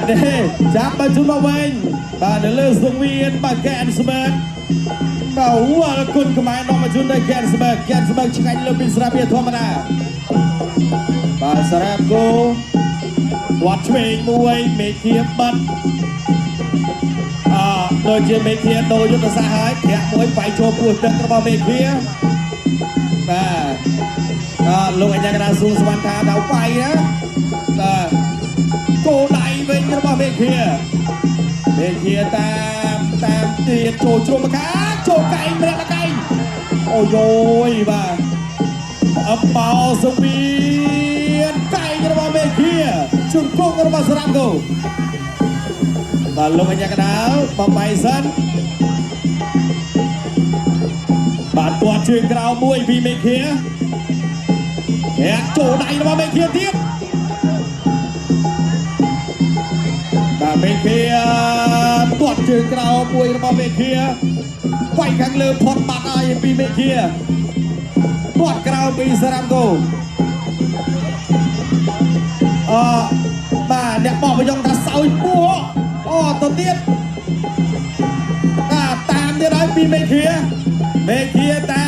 នេះចាប់បើជុំមកវិញបាទនៅលើសង្វៀនបាទកែនស្មើបាទវល់គុណខ្មែរនាំមកជូនដល់កែនស្មើឆ្ងាញ់លើពីស្រាប់វាធម្មតាបាទសារ៉ាប់គូវត្តឆ្វេងមួយមេឃាបិទដូចជាមេឃាដូរយុទ្ធសាស្ត្រហើយធាក់មួយវាយចូលពោះទឹករបស់មេឃាបាទលោកអញ្ញាកណាសួងសវណ្ណថាដល់វាយណាបាទគោដៃវិញរបស់មេឃាតាមទៀតចូលជ្រុំមកខាងចូលកែងម្នាក់មកកែងអូយយបាទអបបោសវៀនកែងរបស់មេឃាជង្គង់របស់សារ៉ាប់គូបាទលោកអញ្ញាកដាលបំបីសិនបាទទាត់ជើងក្រោមមួយពីមេឃាចូលដៃរបស់មេឃាទៀតបាទមេឃាទាត់ជើងក្រោមមួយរបស់មេឃាវាយខាងលើផុតបាត់ហើយពីមេឃាទាត់ក្រោមពីសារ៉ាប់គូបាទអ្នកបោះប្រយ៉ងថាសោយពោះទៅទៀតតាមទៀតហើយពីមេឃាតាម